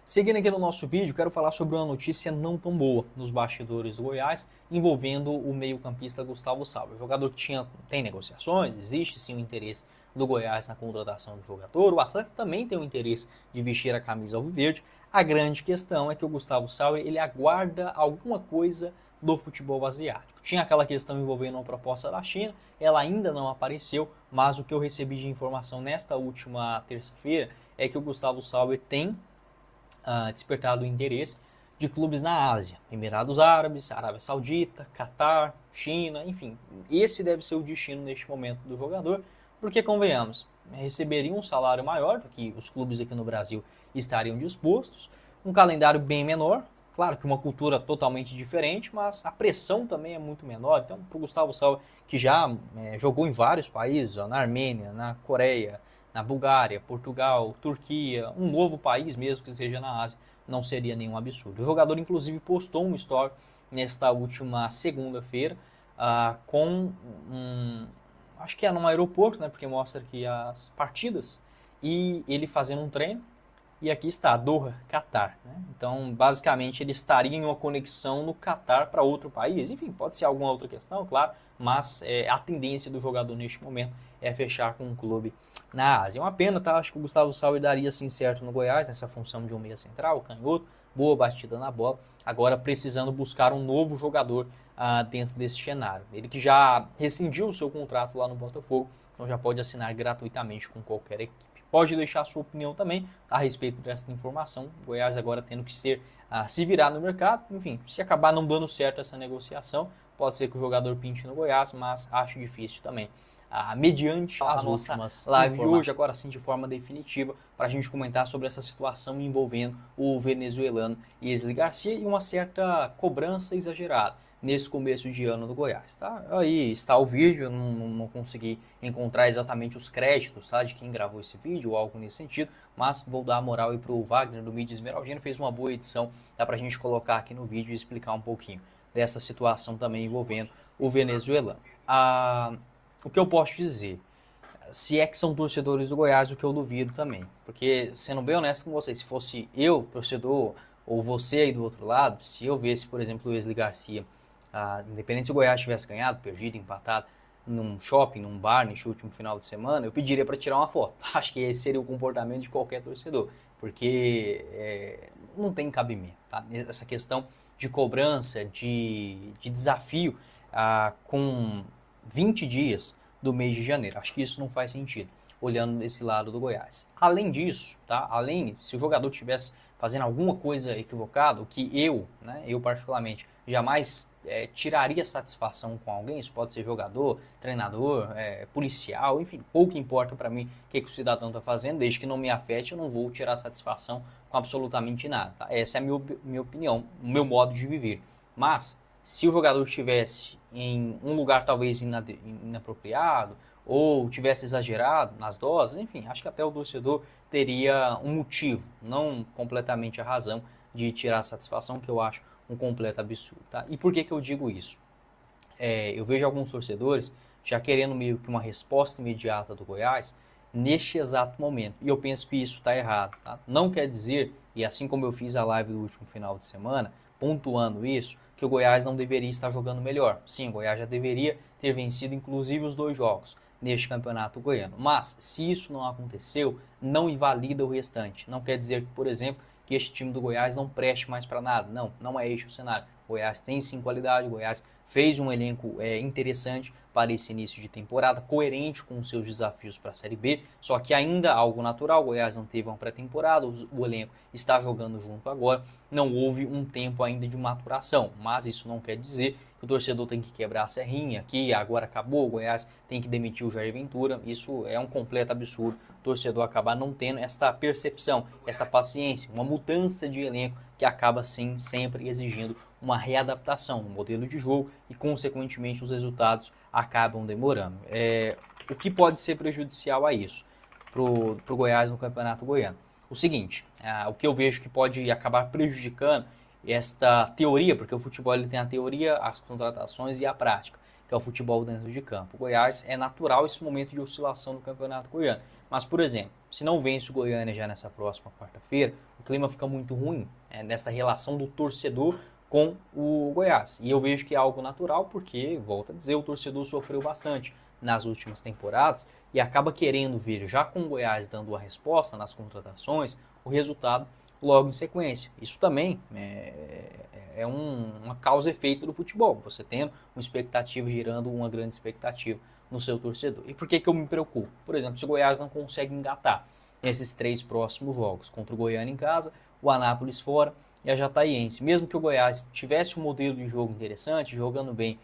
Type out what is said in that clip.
Seguindo aqui no nosso vídeo, quero falar sobre uma notícia não tão boa nos bastidores do Goiás, envolvendo o meio-campista Gustavo Sauer. O jogador que tem negociações, existe sim o interesse do Goiás na contratação do jogador, o atleta também tem o interesse de vestir a camisa alviverde. A grande questão é que o Gustavo Sauer, ele aguarda alguma coisa do futebol asiático. Tinha aquela questão envolvendo uma proposta da China, ela ainda não apareceu, mas o que eu recebi de informação nesta última terça-feira é que o Gustavo Sauer tem despertado o interesse de clubes na Ásia, Emirados Árabes, Arábia Saudita, Catar, China, enfim. Esse deve ser o destino neste momento do jogador, porque, convenhamos, receberia um salário maior, porque os clubes aqui no Brasil estariam dispostos, um calendário bem menor, claro que uma cultura totalmente diferente, mas a pressão também é muito menor. Então, para o Gustavo Sauer, que já jogou em vários países, ó, na Armênia, na Coreia, na Bulgária, Portugal, Turquia, um novo país mesmo que seja na Ásia, não seria nenhum absurdo. O jogador, inclusive, postou um story nesta última segunda-feira com acho que é num aeroporto, né, porque mostra aqui as partidas, e ele fazendo um treino. E aqui está, Doha, Catar. Né? Então, basicamente, ele estaria em uma conexão no Catar para outro país. Enfim, pode ser alguma outra questão, claro, mas a tendência do jogador neste momento é fechar com um clube na Ásia. É uma pena, tá? Acho que o Gustavo Sauer daria sim certo no Goiás, nessa função de um meia central, canhoto, boa batida na bola. Agora precisando buscar um novo jogador dentro desse cenário. Ele que já rescindiu o seu contrato lá no Botafogo, então já pode assinar gratuitamente com qualquer equipe. Pode deixar a sua opinião também a respeito dessa informação. O Goiás agora tendo que se virar no mercado. Enfim, se acabar não dando certo essa negociação, pode ser que o jogador pinte no Goiás, mas acho difícil também. Mediante a nossa live de hoje, agora sim de forma definitiva, para a gente comentar sobre essa situação envolvendo o venezuelano Wesley Garcia e uma certa cobrança exagerada nesse começo de ano do Goiás, tá? Aí está o vídeo, não consegui encontrar exatamente os créditos, tá, de quem gravou esse vídeo ou algo nesse sentido, mas vou dar a moral aí pro Wagner do Mídia Esmeraldino, fez uma boa edição, dá pra gente colocar aqui no vídeo e explicar um pouquinho dessa situação também envolvendo o venezuelano. O que eu posso dizer, se é que são torcedores do Goiás, o que eu duvido também, porque, sendo bem honesto com vocês, se fosse eu, torcedor, ou você aí do outro lado, se eu visse, por exemplo, o Wesley Garcia, independente se o Goiás tivesse ganhado, perdido, empatado, num shopping, num bar, neste último final de semana, eu pediria para tirar uma foto. Acho que esse seria o comportamento de qualquer torcedor, porque não tem cabimento, tá? Essa questão de cobrança, de desafio com 20 dias do mês de janeiro. Acho que isso não faz sentido, olhando desse lado do Goiás. Além disso, tá? Se o jogador estivesse fazendo alguma coisa equivocada, o que eu particularmente, jamais tiraria satisfação com alguém, isso pode ser jogador, treinador, policial, enfim, pouco importa para mim o que o cidadão está fazendo, desde que não me afete, eu não vou tirar satisfação com absolutamente nada. Tá? Essa é a minha opinião, o meu modo de viver. Mas, se o jogador estivesse em um lugar talvez inapropriado, ou tivesse exagerado nas doses, enfim, acho que até o torcedor teria um motivo, não completamente a razão de tirar a satisfação, que eu acho um completo absurdo. Tá? E por que eu digo isso? Eu vejo alguns torcedores já querendo meio que uma resposta imediata do Goiás neste exato momento, e eu penso que isso está errado. Tá? Não quer dizer, e assim como eu fiz a live do último final de semana, pontuando isso, que o Goiás não deveria estar jogando melhor. Sim, o Goiás já deveria ter vencido inclusive os 2 jogos neste campeonato goiano. Mas, se isso não aconteceu, não invalida o restante. Não quer dizer, por exemplo, que este time do Goiás não preste mais para nada. Não é este o cenário. O Goiás tem sim qualidade, o Goiás fez um elenco interessante para esse início de temporada, coerente com os seus desafios para a Série B, só que ainda algo natural, o Goiás não teve uma pré-temporada, o elenco está jogando junto agora, não houve um tempo ainda de maturação, mas isso não quer dizer que o torcedor tem que quebrar a serrinha, que agora acabou, o Goiás tem que demitir o Jair Ventura, isso é um completo absurdo, o torcedor acabar não tendo esta percepção, esta paciência, uma mudança de elenco que acaba sim sempre exigindo uma readaptação no modelo de jogo e consequentemente os resultados acabam demorando. O que pode ser prejudicial a isso, para o Goiás no Campeonato Goiano? O seguinte, o que eu vejo que pode acabar prejudicando esta teoria, porque o futebol ele tem a teoria, as contratações e a prática, que que é o futebol dentro de campo. O Goiás é natural esse momento de oscilação do Campeonato Goiano. Mas, por exemplo, se não vence o Goiânia já nessa próxima quarta-feira, o clima fica muito ruim, nessa relação do torcedor com o Goiás. E eu vejo que é algo natural porque, volto a dizer, o torcedor sofreu bastante nas últimas temporadas e acaba querendo ver, já com o Goiás dando a resposta nas contratações, o resultado logo em sequência. Isso também é uma causa e efeito do futebol. Você tendo uma expectativa gerando uma grande expectativa no seu torcedor. E por que eu me preocupo? Por exemplo, se o Goiás não consegue engatar nesses 3 próximos jogos, contra o Goiânia em casa, o Anápolis fora e a Jataiense. Mesmo que o Goiás tivesse um modelo de jogo interessante, jogando bem